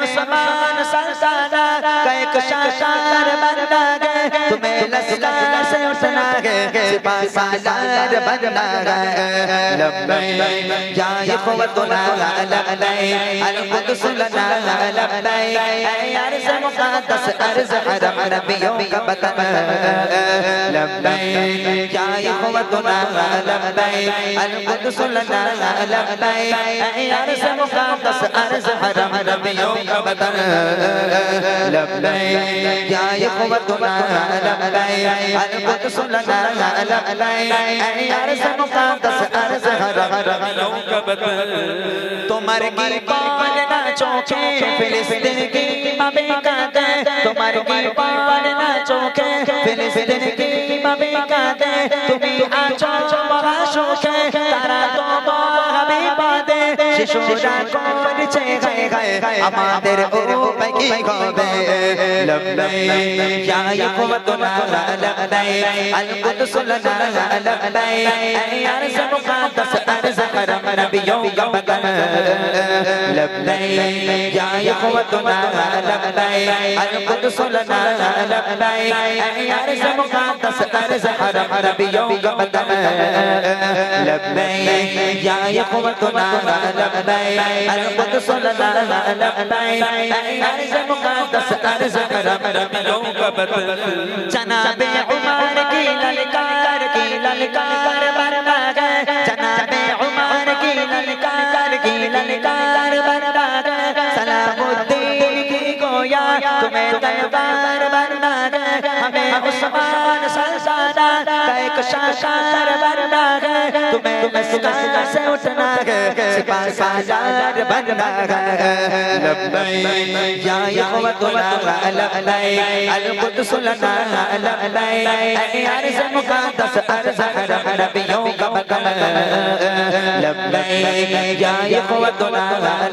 उस्मान सल्ताना का एक शाशार बनना है, तुम्हें लश्कर से उठना है, सिपा सालार बनना है। लब्बैक या इख़्वतुना लब्बैक अल कुद्स लना लब्बैक, ऐ अर्ज़ मुक़द्दस अर्ज़ हरम नबियों का वतन। लब्बैक या इख़्वतुना लब्बैक अल कुद्स लना लब्बैक, ऐ अर्ज़ मुक़द्दस अर्ज़ हरम नबियों का वतन। लब्बैक या इख़्वतुना लब्बैक अल कुद्स लना लब्बैक, ऐ अर्ज़ मुक़द्दस अर्ज़ हरम नबियों का वतन। तुम्हारे की पान ना चौके फिलिस्तीन की मबीकात, तुम्हारे की पान ना चौके फिलिस्तीन की मबीकात, तुम्ही आचो महाशोके तारा तो হাবিবাদে শিশুরা করছে গায়ে গায়ে আমাদের উপরে কি হবে। লব্বাইক ইয়া ইখওয়াতুনা লব্বাইক আল কুদ্স লানা লব্বাইক, ऐ अर्ज़ मुक़द्दस अर्ज़ हरम नबियों का वतन। लब्बैक या इख़्वतुना लब्बैक अल कुद्स लना लब्बैक, ऐ अर्ज़ मुक़द्दस अर्ज़ हरम नबियों का वतन। लब्बैक या इख़्वतुना लब्बैक अल कुद्स लना लब्बैक, ऐ अर्ज़ मुक़द्दस अर्ज़ हरम नबियों का वतन। जनाबे उमर की ललकार बनना है, जनाबे उमर की ललकार बनना है। सलामुद्दीन की गोया तुम्हें तलवार बनना है, हमें उस्मान सल्ताना का एक शाशार बनना है, तुम्हें लश्कर से उठना है, सिपा सालार बनना है। लब्बैक या इख़्वतुना लब्बैक अल कुद्स लना लब्बैक, ऐ अर्ज़ मुक़द्दस अर्ज़ हरम नबियों का वतन। लब्बैक या इख़्वतुना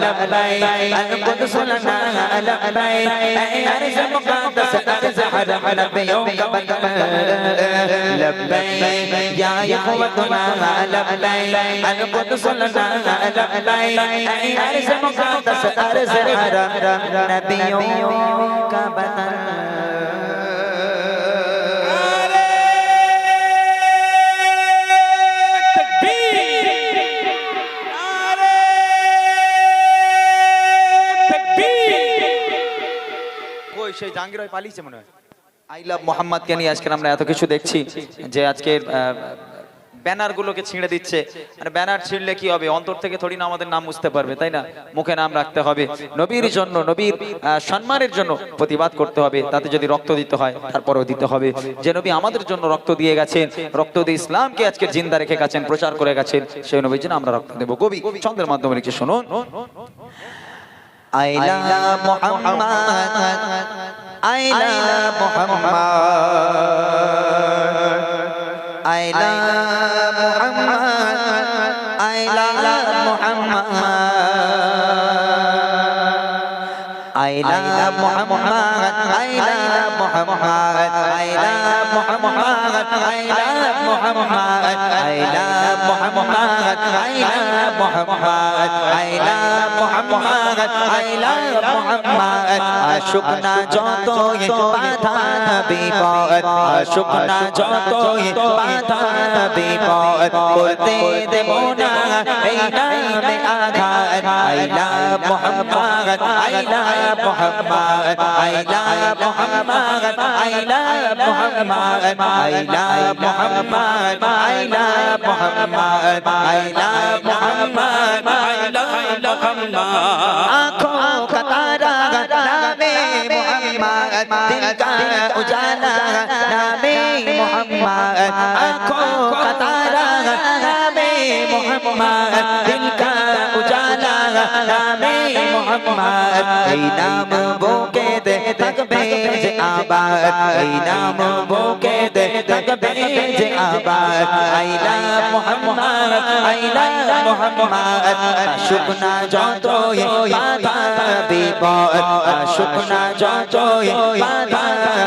लब्बैक अल कुद्स लना लब्बैक, ऐ अर्ज़ मुक़द्दस अर्ज़ हरम नबियों का वतन। लब्बैक या इख़्वतुना लब्बैक अल कुद्स लना लब्बैक, ऐ अर्ज़ मुक़द्दस अर्ज़ हरम नबियों का वतन। সেই জাহাঙ্গীর ভাই পালিয়েছে মনে হয়। আই লাভ মোহাম্মদকে নিয়ে আজকে আমরা এত কিছু দেখছি যে আজকে ব্যানার গুলোকে ছিঁড়ে দিচ্ছে। আর ব্যানার ছিঁড়লে কি হবে, অন্তর থেকে থোড়ি না আমাদের নাম বুঝতে পারবে, তাই না? মুখে নাম রাখতে হবে, নবীর জন্য নবীর সম্মানের জন্য প্রতিবাদ করতে হবে। তাতে যদি রক্ত দিতে হয় তারপরেও দিতে হবে, যে নবী আমাদের জন্য রক্ত দিয়ে গেছেন, রক্ত দিয়ে ইসলামকে আজকে জিন্দা রেখে গেছেন, প্রচার করে গেছেন, সেই নবীর জন্য আমরা রক্ত দেব। কবি ছন্দের মাধ্যমে লিখছে, শুনুন। I love Muhammad, I love Muhammad, I love Muhammad, I love Muhammad, I love Muhammad, I love Muhammad, I love Muhammad, I love Muhammad, I love Muhammad, I love Muhammad, I love Muhammad, I love Muhammad। আশুক না যতই বাধা বিপদ, আশুক না যতই বাধা বিপদ, করতে দেব না এই নামে আঘাত। I love Muhammad, I love Muhammad, I love Muhammad, I love Muhammad, I love Muhammad, I love Muhammad, I love Muhammad, I love Muhammad। आँखों का तारा नामे मोहम्मद, दिल का उजाला नामे मोहम्मद, आँखों का तारा नामे मोहम्मद, दिल का उजाला नामे मोहम्मद। এই নাম বুকে দে থাকবে যে আবাদ, এই নাম বুকে দে থাকবে যে আবাদ। I love Muhammad, I love Muhammad। আশুক না যতই বাধা বিপদ, আশুক না যতই বাধা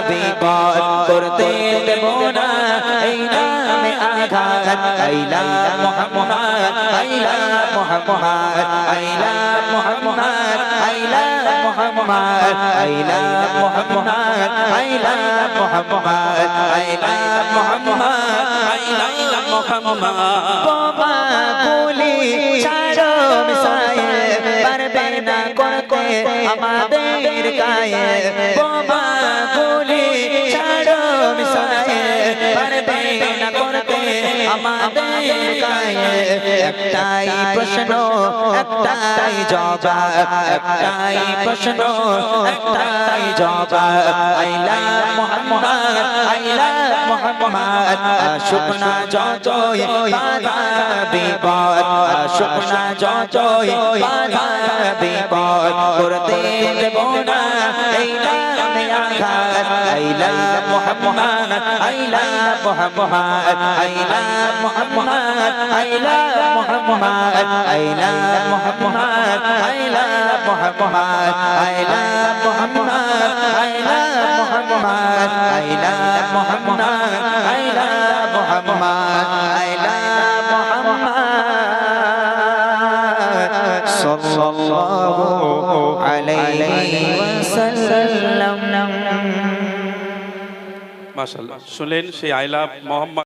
বিপদ, করতে দেব না এই নামে আঘাত। I love Muhammad, I love Muhammad, I love Muhammad, I love Muhammad, I love Muhammad, I love Muhammad, I love Muhammad, I love Muhammad. Baba guli charo misaye, parbe na korte amader kaye. Baba guli charo misaye, parbe na korte amader kaye. একটাই প্রশ্ন একটাই জবাব একটাই প্রশ্ন একটাই জবাব আইলা মুহাম্মদ আইলা মুহাম্মদ শুকনা যতই বাধা বিপদ শুকনা যতই বাধা বিপদ করতে দেব না এই নামে আঘাত আইলা মুহাম্মদ আইলা মুহাম্মদ আইলা মুহাম্মদ আইলা Muhammad, I love Muhammad, I love Muhammad, I love Muhammad, I love Muhammad, I love Muhammad, I love Muhammad, I love Muhammad, sallallahu alayhi wa sallam. মাশাআল্লাহ শুনলেন সেই আই লাভ মোহাম্মদ